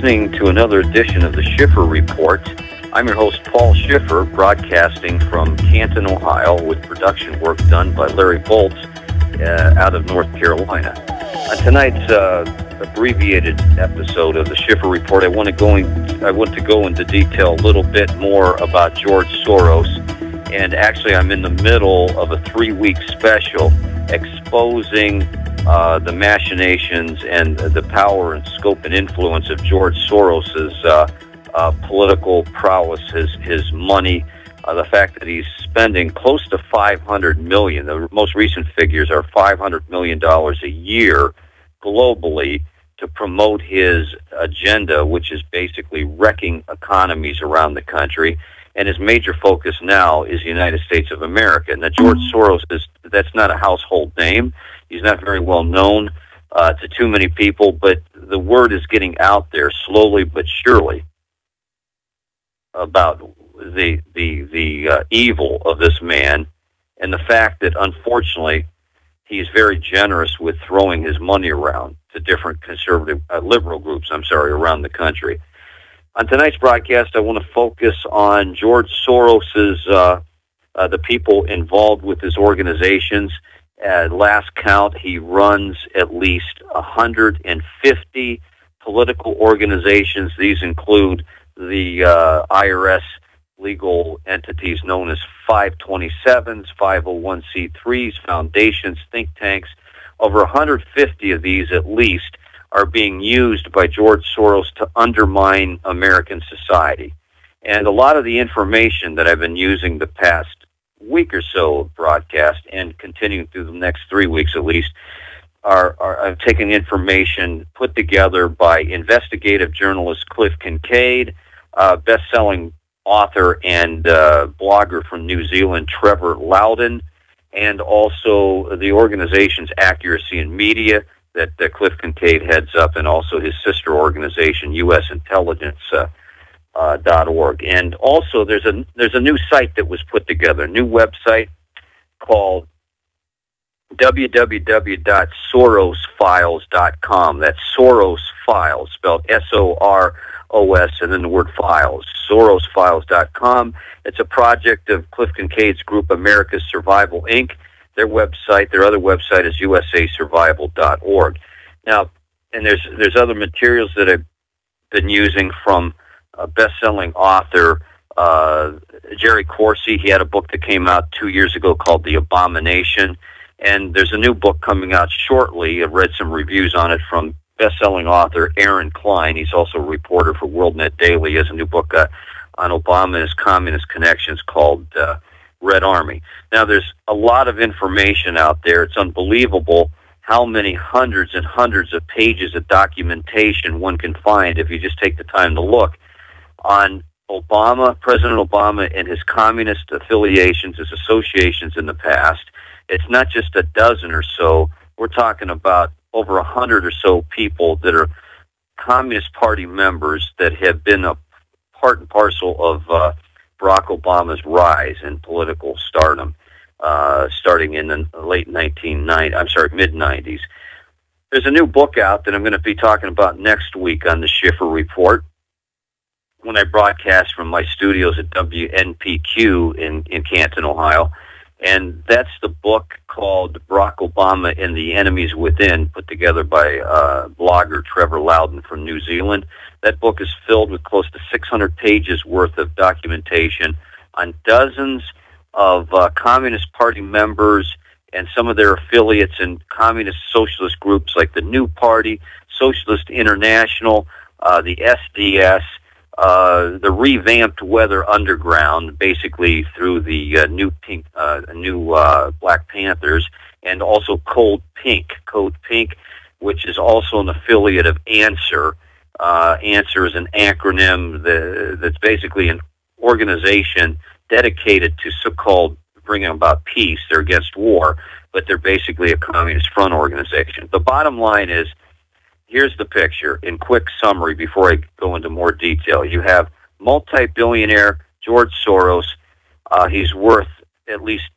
listening to another edition of the Schiffer Report. I'm your host, Paul Schiffer, broadcasting from Canton, Ohio, with production work done by Larry Boltz out of North Carolina. On tonight's abbreviated episode of the Schiffer Report, I want to go into detail a little bit more about George Soros. And actually, I'm in the middle of a 3-week special exposing the machinations and the power and scope and influence of George Soros's political prowess, his money, the fact that he's spending close to $500 million. The most recent figures are $500 million a year globally to promote his agenda, which is basically wrecking economies around the country. And his major focus now is the United States of America. Now, George Soros that's not a household name. He's not very well known to too many people, but the word is getting out there slowly but surely about the evil of this man, and the fact that, unfortunately, he's very generous with throwing his money around to different conservative, liberal groups, around the country. On tonight's broadcast, I want to focus on George Soros's, the people involved with his organizations. At last count, he runs at least 150 political organizations. These include the IRS legal entities known as 527s, 501c3s, foundations, think tanks. Over 150 of these, at least, are being used by George Soros to undermine American society. And a lot of the information that I've been using the past week or so of broadcast, and continuing through the next 3 weeks at least, are taking information put together by investigative journalist Cliff Kincaid, best-selling author and blogger from New Zealand, Trevor Loudon, and also the organization's Accuracy in Media that Cliff Kincaid heads up, and also his sister organization, usintelligence.org. And also there's a new site that was put together, a new website called www.sorosfiles.com. That's Soros Files, spelled S-O-R-O-S, and then the word files, sorosfiles.com. It's a project of Cliff Kincaid's group, America's Survival, Inc. Their other website is usasurvival.org. Now, and there's other materials that I've been using from a best-selling author, Jerry Corsi. He had a book that came out 2 years ago called The Abomination, and there's a new book coming out shortly. I've read some reviews on it from best-selling author Aaron Klein. He's also a reporter for WorldNet Daily. He has a new book on Obama and his communist connections called Red Army. Now, there's a lot of information out there. It's unbelievable how many hundreds and hundreds of pages of documentation one can find if you just take the time to look on Obama, President Obama, and his communist affiliations, his associations in the past. It's not just a dozen or so. We're talking about over 100 or so people that are Communist Party members that have been a part and parcel of Barack Obama's rise in political stardom, starting in the mid-90s. There's a new book out that I'm going to be talking about next week on the Schiffer Report, when I broadcast from my studios at WNPQ in Canton, Ohio. And that's the book called Barack Obama and the Enemies Within, put together by blogger Trevor Loudon from New Zealand. That book is filled with close to 600 pages worth of documentation on dozens of Communist Party members and some of their affiliates in communist socialist groups like the New Party, Socialist International, the SDS, the revamped Weather Underground, basically through the new Black Panthers, and also Code Pink, which is also an affiliate of Answer. Answer is an acronym that's basically an organization dedicated to so-called bringing about peace. They're against war, but they're basically a communist front organization. The bottom line is, here's the picture in quick summary before I go into more detail. You have multi-billionaire George Soros. He's worth at least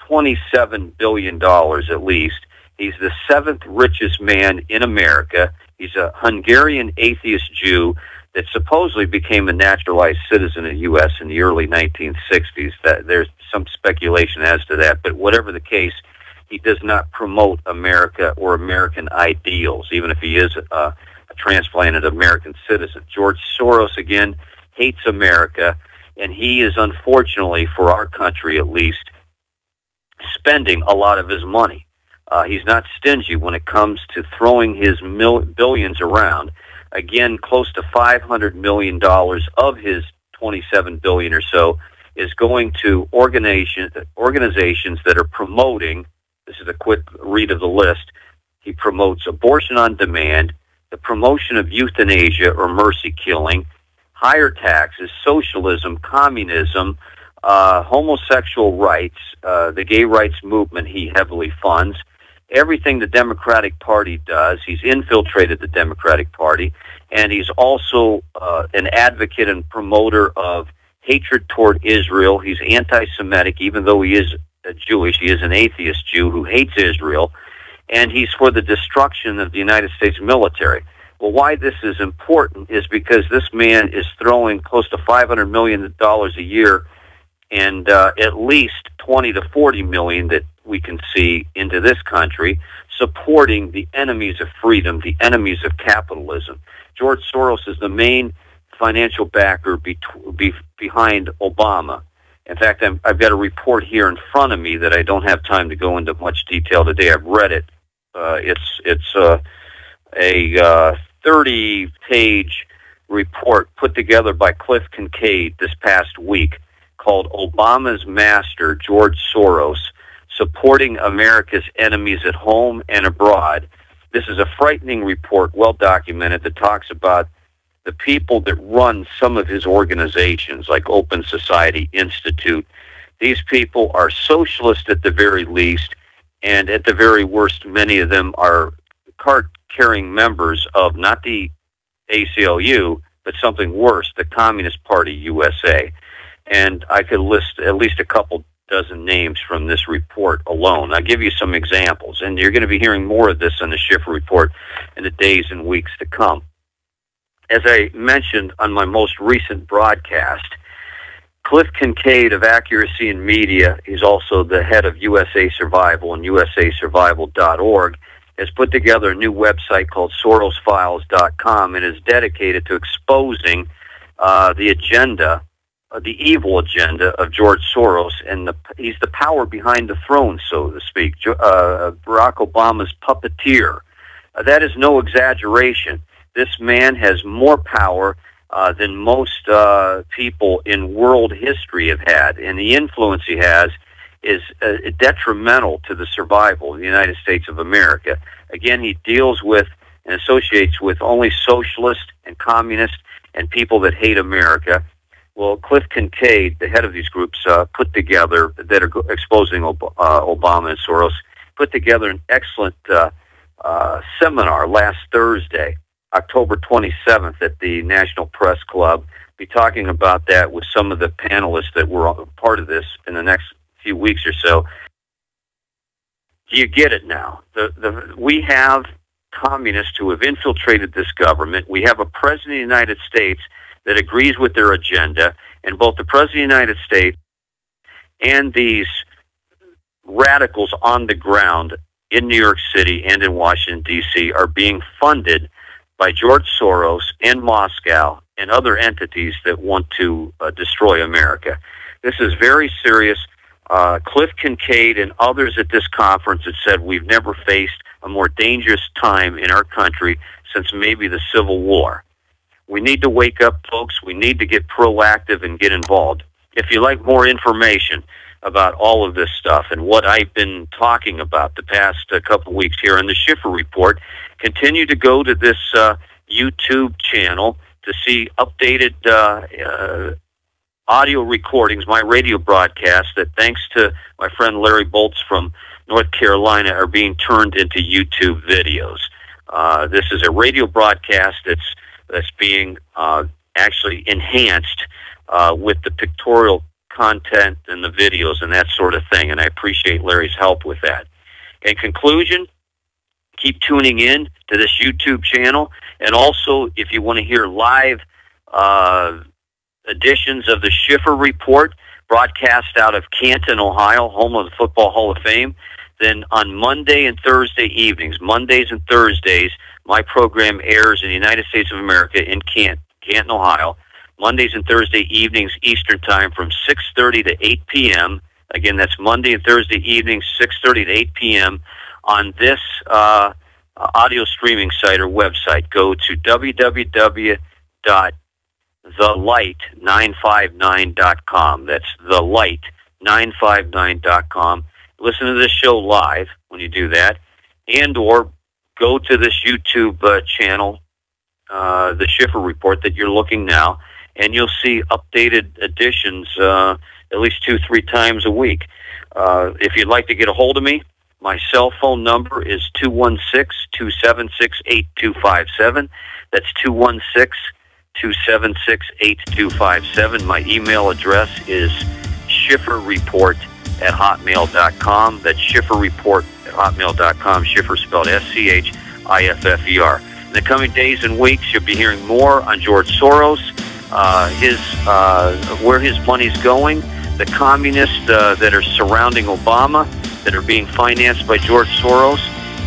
$27 billion at least. He's the 7th richest man in America. He's a Hungarian atheist Jew that supposedly became a naturalized citizen of the U.S. in the early 1960s. There's some speculation as to that, but whatever the case, he does not promote America or American ideals, even if he is a transplanted American citizen. George Soros, again, hates America, and he is, unfortunately, for our country at least, spending a lot of his money. He's not stingy when it comes to throwing his billions around. Again, close to $500 million of his $27 billion or so is going to organizations that are promoting, this is a quick read of the list, he promotes abortion on demand, the promotion of euthanasia or mercy killing, higher taxes, socialism, communism, homosexual rights, the gay rights movement he heavily funds, everything the Democratic Party does. He's infiltrated the Democratic Party, and he's also an advocate and promoter of hatred toward Israel. He's anti-Semitic, even though he is Jewish. He is an atheist Jew who hates Israel, and he's for the destruction of the United States military. Well, why this is important is because this man is throwing close to $500 million a year and at least 20 to 40 million that we can see into this country, supporting the enemies of freedom, the enemies of capitalism. George Soros is the main financial backer behind Obama. In fact, I've got a report here in front of me that I don't have time to go into much detail today. I've read it. It's a 30-page report put together by Cliff Kincaid this past week called Obama's Master, George Soros, Supporting America's Enemies at Home and Abroad. This is a frightening report, well documented, that talks about the people that run some of his organizations, like Open Society Institute. These people are socialist at the very least, and at the very worst, many of them are card-carrying members of not the ACLU, but something worse, the Communist Party USA. And I could list at least a couple dozen names from this report alone. I'll give you some examples, and you're going to be hearing more of this on the Schiffer report in the days and weeks to come. As I mentioned on my most recent broadcast, Cliff Kincaid of Accuracy in Media, he's also the head of USA Survival and usasurvival.org, has put together a new website called SorosFiles.com and is dedicated to exposing the agenda, the evil agenda of George Soros, and he's the power behind the throne, so to speak, Barack Obama's puppeteer. That is no exaggeration. This man has more power than most people in world history have had, and the influence he has is detrimental to the survival of the United States of America. Again, he deals with and associates with only socialists and communists and people that hate America. Well, Cliff Kincaid, the head of these groups, put together, that are exposing Obama and Soros, put together an excellent seminar last Thursday, October 27th, at the National Press Club. Be talking about that with some of the panelists that were part of this in the next few weeks or so. Do you get it now? We have communists who have infiltrated this government. We have a president of the United States that agrees with their agenda, and both the President of the United States and these radicals on the ground in New York City and in Washington, D.C. are being funded by George Soros and Moscow and other entities that want to destroy America. This is very serious. Cliff Kincaid and others at this conference have said we've never faced a more dangerous time in our country since maybe the Civil War. We need to wake up, folks. We need to get proactive and get involved. If you like more information about all of this stuff and what I've been talking about the past couple of weeks here in the Schiffer Report, continue to go to this YouTube channel to see updated audio recordings, my radio broadcasts that, thanks to my friend Larry Bolts from North Carolina, are being turned into YouTube videos. This is a radio broadcast that's being actually enhanced with the pictorial content and the videos and that sort of thing, and I appreciate Larry's help with that. In conclusion, keep tuning in to this YouTube channel. And also, if you want to hear live editions of the Schiffer Report, broadcast out of Canton, Ohio, home of the Football Hall of Fame, then on Monday and Thursday evenings, Mondays and Thursdays, my program airs in the United States of America in Canton, Ohio, Mondays and Thursday evenings Eastern Time from 6:30 to 8 p.m. Again, that's Monday and Thursday evenings, 6:30 to 8 p.m. on this audio streaming site or website. Go to www.thelight959.com. That's thelight959.com. Listen to this show live when you do that, and or go to this YouTube channel, the Schiffer Report that you're looking now, and you'll see updated editions at least 2-3 times a week. If you'd like to get a hold of me, my cell phone number is 216-276-8257. That's 216-276-8257. My email address is schifferreport@hotmail.com. That's schifferreport@hotmail.com. Schiffer spelled Schiffer. In the coming days and weeks, you'll be hearing more on George Soros, where his money's going, the communists that are surrounding Obama, that are being financed by George Soros,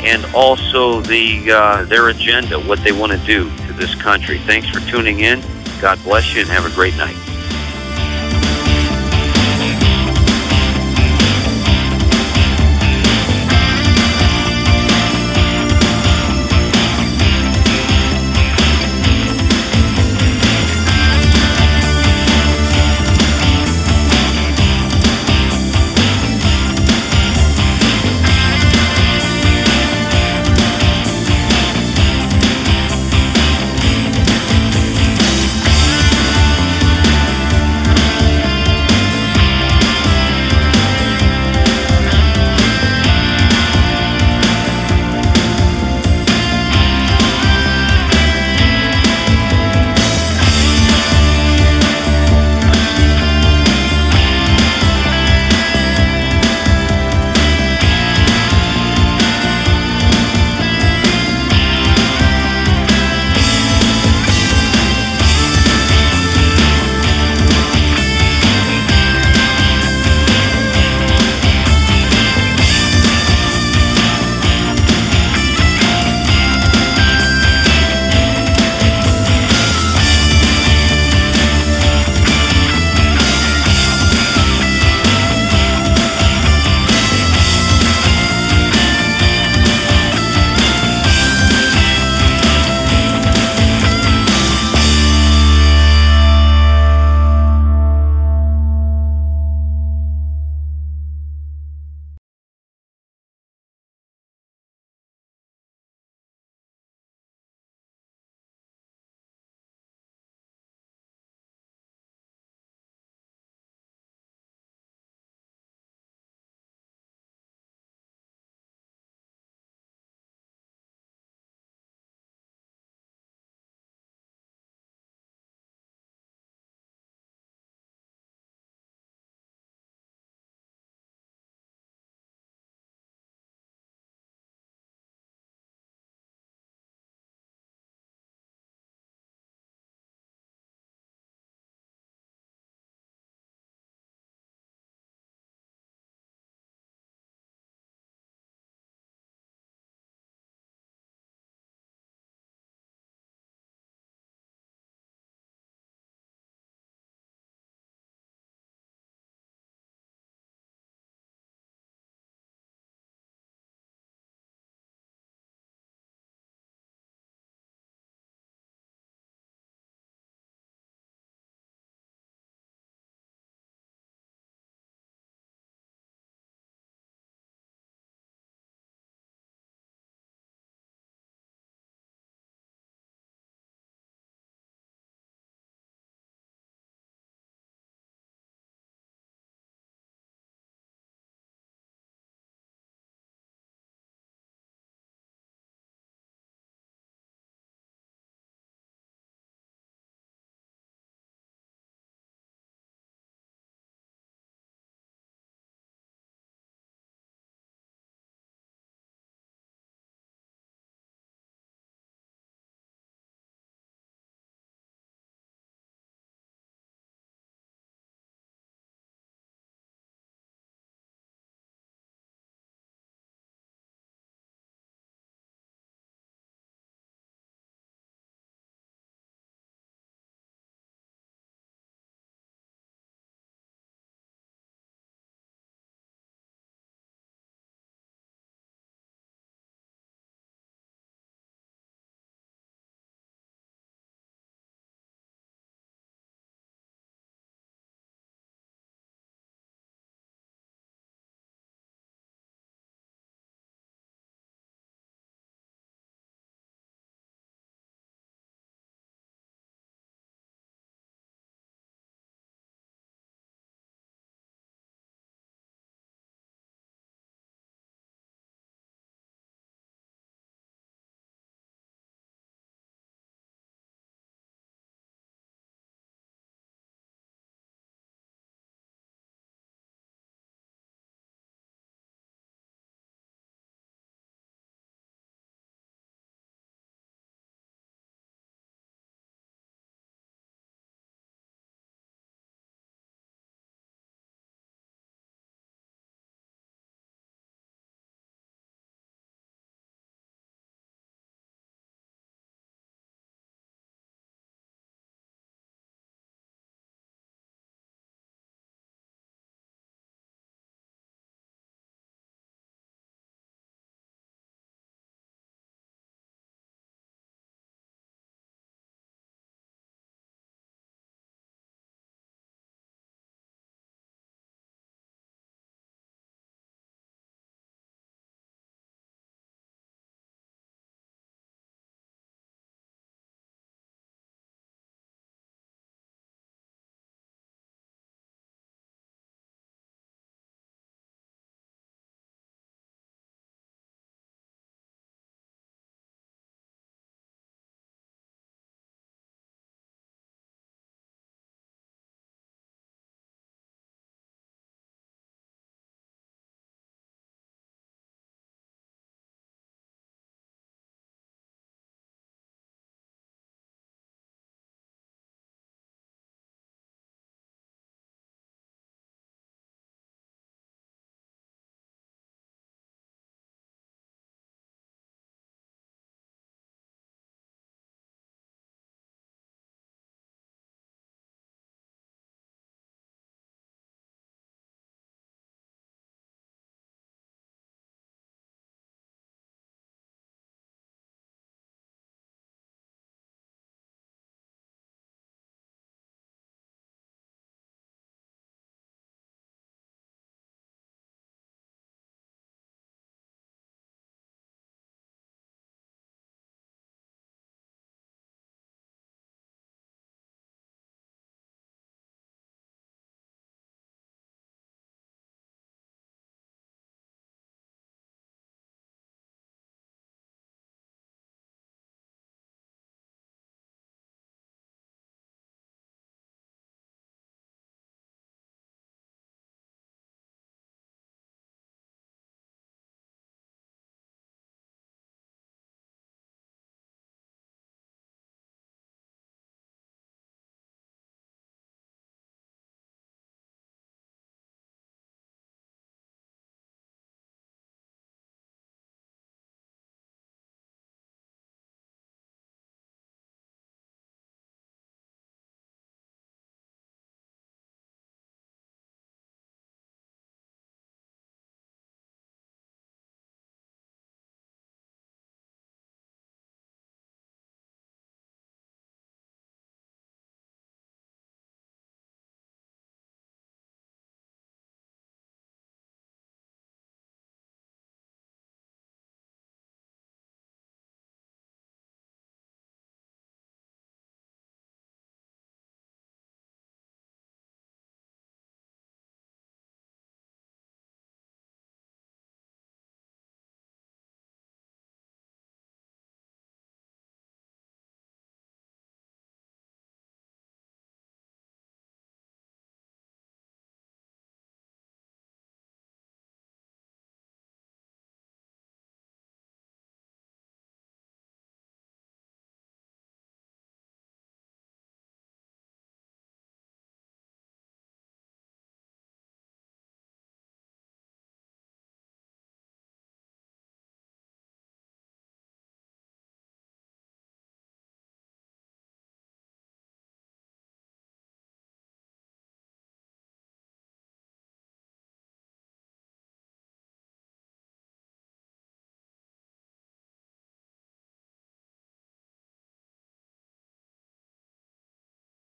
and also their agenda, what they want to do to this country. Thanks for tuning in. God bless you, and have a great night.